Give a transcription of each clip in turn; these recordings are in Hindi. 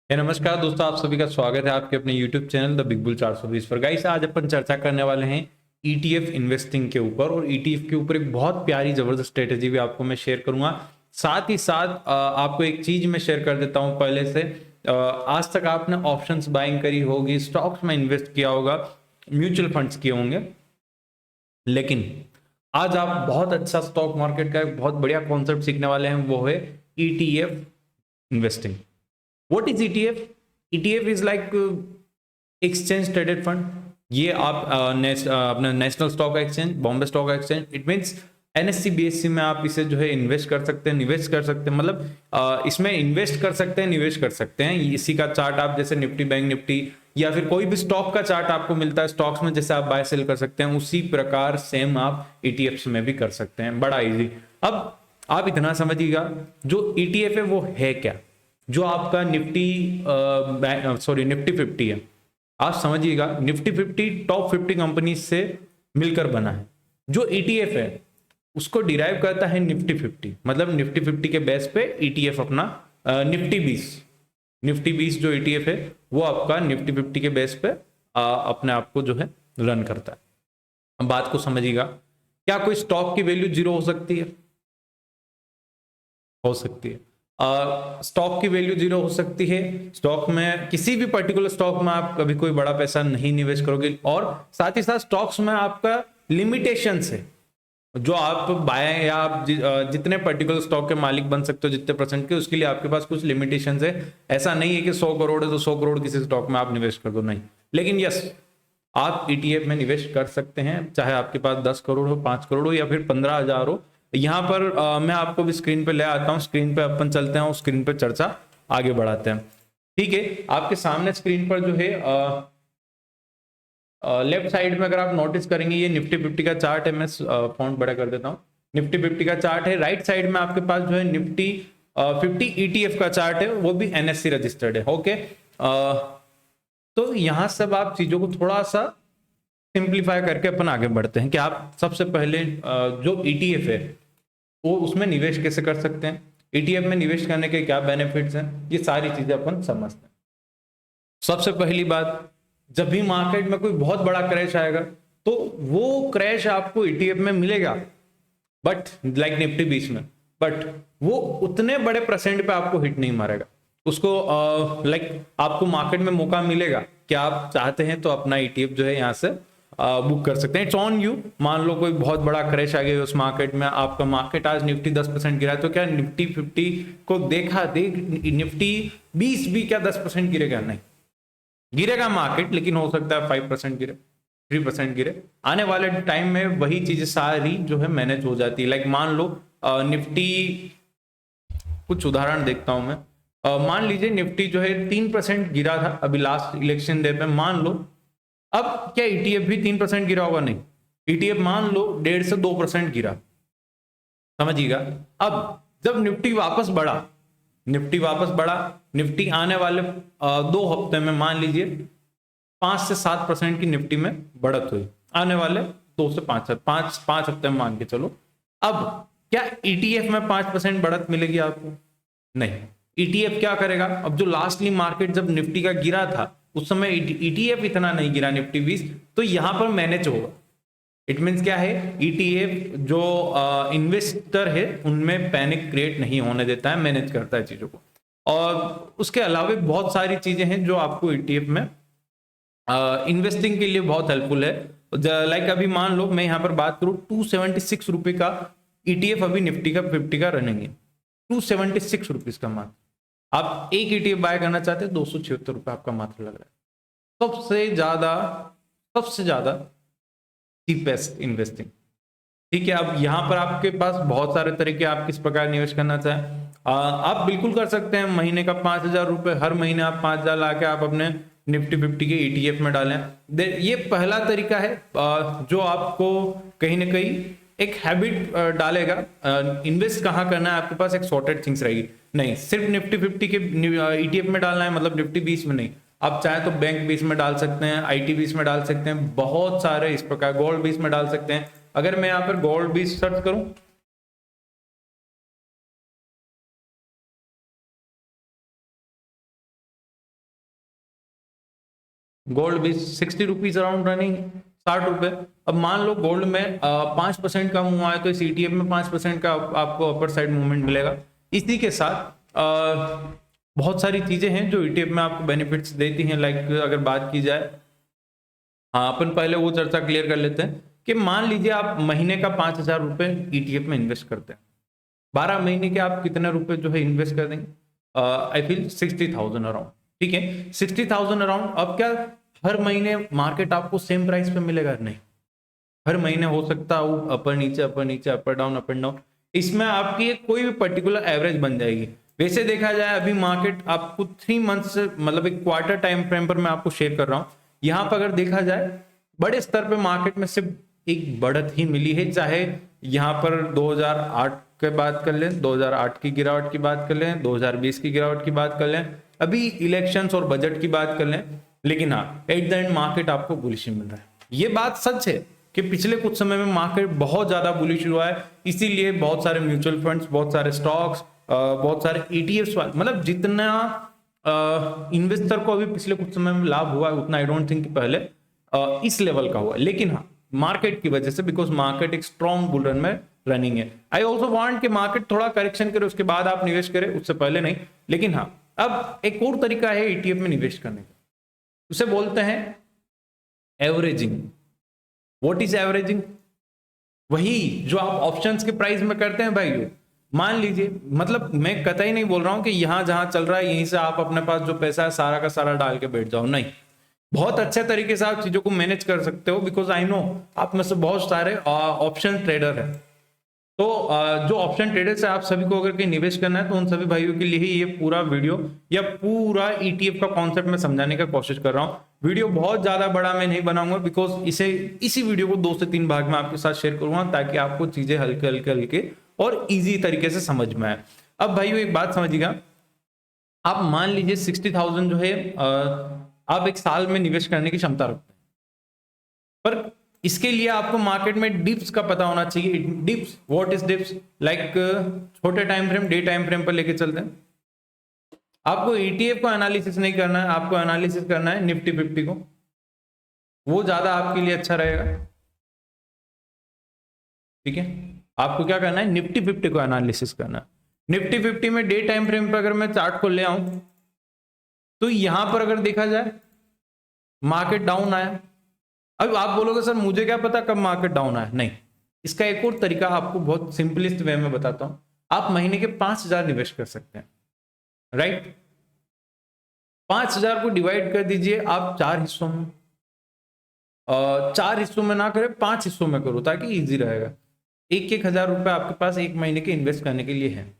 नमस्कार दोस्तों, आप सभी का स्वागत है आपके अपने YouTube channel the big bull 420 पर। गाइस, आज अपन चर्चा करने वाले हैं ETF इन्वेस्टिंग के ऊपर, और ETF के ऊपर एक बहुत प्यारी जबरदस्त स्ट्रेटेजी भी आपको मैं शेयर करूंगा। साथ ही साथ आपको एक चीज मैं शेयर कर देता हूं पहले से। आज तक आपने ऑप्शंस बाइंग करी होगी, स्टॉक्स में इन्वेस्ट किया होगा, म्यूचुअल फंड्स किए होंगे, लेकिन आज आप बहुत अच्छा स्टॉक मार्केट का एक बहुत बढ़िया कॉन्सेप्ट सीखने वाले हैं, वो है ETF investing. What is ETF? ETF is like exchange traded fund. ये आप अपना national stock exchange, Bombay stock exchange, it means NSE BSE में आप इसे जो है इन्वेस्ट कर सकते हैं, निवेश कर सकते हैं। मतलब इसमें इन्वेस्ट कर सकते हैं, निवेश कर सकते हैं। इसी का चार्ट आप जैसे निफ्टी, बैंक निफ्टी या फिर कोई भी स्टॉक का चार्ट आपको मिलता है स्टॉक्स में, जैसे आप बाय सेल कर सकते हैं, उसी प्रकार सेम आप ETFs में भी कर सकते हैं। बड़ा इजी। अब आप इतना समझिएगा, जो ETF है वो है क्या। जो आपका निफ्टी निफ्टी 50 है, आप समझिएगा निफ्टी 50 टॉप 50 कंपनी से मिलकर बना है। जो ETF है उसको डिराइव करता है निफ्टी 50, मतलब निफ्टी 50 के बेस पे ETF अपना निफ्टी 20 जो ETF है वो आपका निफ्टी 50 के बेस पे अपने आप को जो है रन करता है। अब बात को समझिएगा, क्या कोई स्टॉक की वैल्यू जीरो हो सकती है? हो सकती है। स्टॉक की वैल्यू जीरो हो सकती है। स्टॉक में, किसी भी पर्टिकुलर स्टॉक में आप कभी कोई बड़ा पैसा नहीं निवेश करोगे, और साथ ही साथ स्टॉक्स में आपका लिमिटेशन है। जो आप बाय या आप जितने पर्टिकुलर स्टॉक के मालिक बन सकते हो, जितने परसेंट के, उसके लिए आपके पास कुछ लिमिटेशन है। ऐसा नहीं है कि 100 करोड़ है तो 100 करोड़ किसी स्टॉक में आप निवेश कर दो, नहीं। लेकिन यस, आप ETF में निवेश कर सकते हैं, चाहे आपके पास 10 करोड़ हो, 5 करोड़ हो, या फिर 15,000 हो। यहाँ पर मैं आपको भी स्क्रीन पे ले आता हूँ, स्क्रीन पे अपन चलते हैं और स्क्रीन पे चर्चा आगे बढ़ाते हैं। ठीक है, आपके सामने स्क्रीन पर जो है लेफ्ट साइड में अगर आप नोटिस करेंगे, ये निफ्टी 50 का चार्ट है। मैं फॉन्ट बड़ा कर देता हूँ। निफ्टी 50 का चार्ट है। राइट साइड में आपके पास जो है निफ्टी 50 ETF का चार्ट है, वो भी NSE रजिस्टर्ड है। ओके, तो यहां सब आप चीजों को थोड़ा सा सिंप्लीफाई करके अपन आगे बढ़ते हैं कि आप सबसे पहले जो ETF है वो उसमें निवेश कैसे कर सकते हैं, ETF में निवेश करने के क्या बेनिफिट्स हैं, ये सारी चीजें अपन समझते हैं। सबसे पहली बात, जब भी मार्केट में कोई बहुत बड़ा क्रैश आएगा तो वो क्रैश आपको ETF में मिलेगा, बट लाइक निफ्टी 20 में, बट वो उतने बड़े परसेंट पे आपको हिट नहीं मारेगा। उसको आपको मार्केट में मौका मिलेगा कि आप चाहते हैं तो अपना ETF जो है यहाँ से बुक कर सकते हैं। It's on you. मान लो कोई बहुत बड़ा क्रैश आ गया उस मार्केट में, आपका मार्केट आज निफ्टी 10% गिरा, तो क्या निफ्टी 50 को निफ्टी 20 भी क्या 10% गिरेगा? नहीं गिरेगा मार्केट, लेकिन हो सकता है 5% गिरे, 3% गिरे। आने वाले टाइम में वही चीजें सारी जो है मैनेज हो जाती है। लाइक मान लो निफ्टी, कुछ उदाहरण देखता हूं मैं। मान लीजिए निफ्टी जो है 3% गिरा था अभी लास्ट इलेक्शन डे पे, मान लो। अब क्या ETF भी 3% गिरा होगा? नहीं। ETF मान लो 1.5 से 2% गिरा, समझिएगा। अब जब निफ्टी वापस बढ़ा, दो हफ्ते में मान लीजिए 5 से 7% की निफ्टी में बढ़त हुई। आने वाले 2 से 5 हफ्ते में मान के चलो। अब क्या ETF में 5% बढ़त मिलेगी आपको? नहीं। ETF क्या करेगा, अब जो लास्टली मार्केट जब निफ्टी का गिरा था उस समय ETF इतना नहीं गिरा, निफ्टी 20, तो यहां पर मैनेज होगा। इट मीन्स क्या है, ETF जो इन्वेस्टर है उनमें पैनिक क्रिएट नहीं होने देता है, मैनेज करता है चीजों को। और उसके अलावा बहुत सारी चीजें हैं जो आपको ETF में इन्वेस्टिंग के लिए बहुत हेल्पफुल है। लाइक अभी मान लो मैं यहाँ पर बात करूँ, 276 रुपए का ETF अभी निफ्टी का 50 का रनिंग है। 276 रुपीज का मात्र। आप एक ETF बाय करना चाहते हैं, 276 रुपए आपका मात्र लग रहा है। सबसे ज्यादा चीपेस्ट इन्वेस्टिंग। ठीक है, अब यहां पर आपके पास बहुत सारे तरीके, आप किस प्रकार निवेश करना चाहें। आप बिल्कुल कर सकते हैं, महीने का 5,000 रुपए, हर महीने आप 5,000 लाके आप अपने निफ्टी 50 के ETF में डालें। ये पहला तरीका है जो आपको कहीं ना कहीं एक हैबिट डालेगा। इन्वेस्ट कहाँ करना है, आपके पास एक सॉर्टेड थिंग्स रहेगी। नहीं सिर्फ निफ्टी 50 के ETF में डालना है, मतलब निफ्टी 20 में नहीं। आप चाहे तो बैंक 20 में डाल सकते हैं, IT 20 में डाल सकते हैं, बहुत सारे इस प्रकार, गोल्ड 20 में डाल सकते हैं। अगर मैं यहाँ पर गोल्ड 20 सर्च करूं, गोल्ड भी 60 रुपीज अराउंड रनिंग, 60 रुपए। अब मान लो गोल्ड में 5% का मूव आए तो इस ETF में 5% का आपको अपर साइड मूवमेंट मिलेगा। इसी के साथ बहुत सारी चीजें हैं जो ETF में आपको बेनिफिट्स देती हैं। लाइक अगर बात की जाए, हाँ अपन पहले वो चर्चा क्लियर कर लेते हैं कि मान लीजिए आप महीने का 5,000 रुपए ETF में इन्वेस्ट करते हैं, 12 महीने के आप कितने रुपए जो है इन्वेस्ट कर देंगे? आई फील 60,000 अराउंड, ठीक है 60,000 अराउंड। अब क्या हर महीने मार्केट आपको सेम प्राइस पे मिलेगा? नहीं, हर महीने हो सकता है अपर नीचे अपर नीचे, अपर डाउन अपर डाउन। इसमें आपकी एक कोई भी पर्टिकुलर एवरेज बन जाएगी। वैसे देखा जाए अभी मार्केट आपको 3 मंथ से मतलब एक क्वार्टर टाइम फ्रेम पर मैं आपको शेयर कर रहा हूं। यहां पर अगर देखा जाए बड़े स्तर पे मार्केट में सिर्फ एक बढ़त ही मिली है। चाहे यहां पर 2008 की बात कर लें, 2008 की गिरावट की बात कर लें, 2020 की गिरावट की बात कर लें, अभी इलेक्शंस और बजट की बात कर लें, लेकिन हाँ एट द एंड मार्केट आपको बुलिश मिल रहा है। ये बात सच है कि पिछले कुछ समय में मार्केट बहुत ज्यादा बुलिश हुआ है, इसीलिए बहुत सारे म्यूचुअल फंड्स, बहुत सारे स्टॉक्स, बहुत सारे ETFs, मतलब जितना इन्वेस्टर को अभी पिछले कुछ समय में लाभ हुआ है उतना आई डोंट थिंक पहले इस लेवल का हुआ। लेकिन हाँ मार्केट की वजह से, बिकॉज मार्केट एक स्ट्रॉन्ग बुल रन में रनिंग है। आई ऑल्सो वांट कि मार्केट थोड़ा करेक्शन करे उसके बाद आप निवेश करें, उससे पहले नहीं। लेकिन हाँ अब एक और तरीका है ETF में निवेश करने का, उसे बोलते हैं एवरेजिंग। What is averaging? वही जो आप ऑप्शंस के प्राइस में करते हैं भाई। मान लीजिए, मतलब मैं कतई नहीं बोल रहा हूं कि यहां जहां चल रहा है यहीं से आप अपने पास जो पैसा है सारा का सारा डाल के बैठ जाओ, नहीं। बहुत अच्छे तरीके से आप चीजों को मैनेज कर सकते हो, बिकॉज आई नो आप में से बहुत सारे ऑप्शन ट्रेडर है। तो जो ऑप्शन ट्रेडर से आप सभी को अगर कहीं निवेश करना है तो उन सभी भाइयों के लिए ही ये पूरा वीडियो या पूरा ETF का कॉन्सेप्ट मैं समझाने का कोशिश कर रहा हूँ। वीडियो बहुत ज्यादा बड़ा मैं नहीं बनाऊंगा, बिकॉज इसी वीडियो को 2 से 3 भाग में आपके साथ शेयर करूंगा ताकि आपको चीजें हल्के हल्के हल्के और इजी तरीके से समझ में आए। अब भाइयों एक बात समझिएगा, आप मान लीजिए 60,000 जो है आप एक साल में निवेश करने की क्षमता रखते हैं, पर इसके लिए आपको मार्केट में डिप्स का पता होना चाहिए। Dips, what is dips? Like छोटे time frame, day time frame पर लेके चलते हैं। आपको ETF को एनालिसिस नहीं करना है, आपको एनालिसिस करना है निफ्टी 50 को, वो ज्यादा आपके लिए अच्छा रहेगा। ठीक है, आपको क्या करना है? निफ्टी 50 को एनालिसिस करना है। निफ्टी 50 में डे टाइम फ्रेम पर अगर मैं चार्ट को ले आऊं तो यहां पर अगर देखा जाए मार्केट डाउन आया। अब आप बोलोगे सर मुझे क्या पता कब मार्केट डाउन आया? नहीं, इसका एक और तरीका आपको बहुत सिंपलिस्ट वे में बताता हूं। आप महीने के 5,000 निवेश कर सकते हैं, राइट? 5,000 को डिवाइड कर दीजिए आप 4 हिस्सों में। 4 हिस्सों में ना करें, 5 हिस्सों में करो ताकि इजी रहेगा। 1,000 रुपए आपके पास एक महीने के इन्वेस्ट करने के लिए है।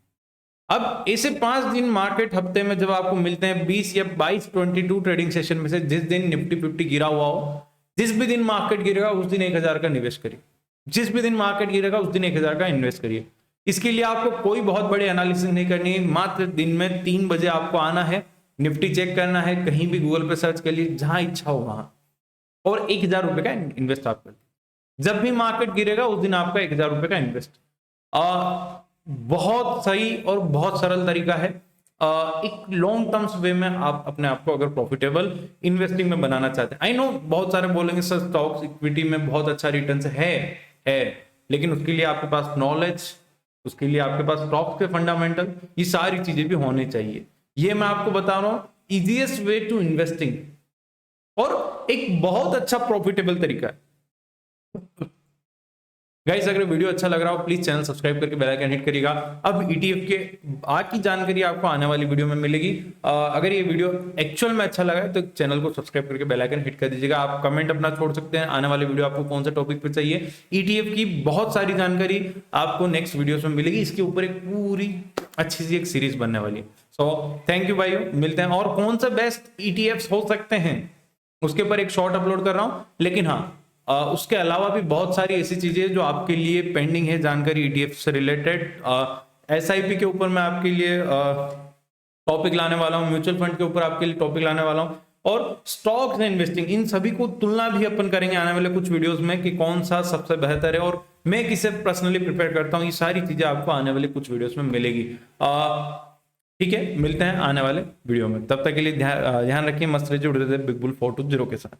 अब ऐसे 5 दिन मार्केट हफ्ते में जब आपको मिलते हैं 20 या 22 22 ट्रेडिंग सेशन में से, जिस दिन निफ्टी 50 गिरा हुआ हो, जिस भी दिन मार्केट गिरेगा उस दिन 1,000 का निवेश करिए। जिस भी दिन मार्केट गिरेगा उस दिन 1,000 का इन्वेस्ट करिए। इसके लिए आपको कोई बहुत बड़ी एनालिसिस नहीं करनी है, मात्र दिन में 3 बजे आपको आना है, निफ्टी चेक करना है, कहीं भी गूगल पे सर्च कर लीजिए जहां इच्छा हो वहां, और 1,000 रुपए का इन्वेस्ट आप कर। जब भी मार्केट गिरेगा उस दिन आपका 1,000 रुपए का इन्वेस्ट। बहुत सही और बहुत सरल तरीका है। एक लॉन्ग टर्म्स वे में आप अपने आप को अगर प्रॉफिटेबल इन्वेस्टिंग में बनाना चाहते हैं। आई नो बहुत सारे बोलेंगे सर स्टॉक्स इक्विटी में बहुत अच्छा रिटर्न है, लेकिन उसके लिए आपके पास नॉलेज, उसके लिए आपके पास स्टॉक्स के फंडामेंटल, ये सारी चीजें भी होनी चाहिए। ये मैं आपको बता रहा हूं इजीएस्ट वे टू इन्वेस्टिंग और एक बहुत अच्छा प्रॉफिटेबल तरीका है। गाइस अगर वीडियो अच्छा लग रहा हो प्लीज चैनल सब्सक्राइब करके बेल आइकन हिट करिएगा। अब ETF के आज की जानकारी आपको आने वाली वीडियो में मिलेगी। अगर ये वीडियो एक्चुअल में अच्छा लगा है तो चैनल को सब्सक्राइब करके बेल आइकन हिट कर दीजिएगा। आप कमेंट अपना छोड़ सकते हैं, आने वाली वीडियो आपको कौन सा टॉपिक पे चाहिए। ETF की बहुत सारी जानकारी आपको नेक्स्ट वीडियोस में मिलेगी। इसके ऊपर एक पूरी अच्छी सी एक सीरीज बनने वाली है। सो थैंक यू भाइयों, मिलते हैं। और कौन सा बेस्ट ETFs हो सकते हैं उसके ऊपर एक शॉर्ट अपलोड कर रहा हूं, लेकिन हाँ उसके अलावा भी बहुत सारी ऐसी चीजें जो आपके लिए पेंडिंग है जानकारी ETF से रिलेटेड। SIP के ऊपर मैं आपके लिए टॉपिक लाने वाला हूं, म्यूचुअल फंड के ऊपर आपके लिए टॉपिक लाने वाला हूं, और स्टॉक्स एंड इन्वेस्टिंग, इन सभी को तुलना भी अपन करेंगे आने वाले कुछ वीडियोस में कि कौन सा सबसे बेहतर है और मैं किसे पर्सनली प्रिपेयर करता हूं। ये सारी चीजें आपको आने वाले कुछ वीडियोस में मिलेगी। ठीक है, मिलते हैं आने वाले वीडियो में, तब तक के लिए ध्यान रखिए, मस्त रहिए, जुड़े रहिए बिग बुल 420 के साथ।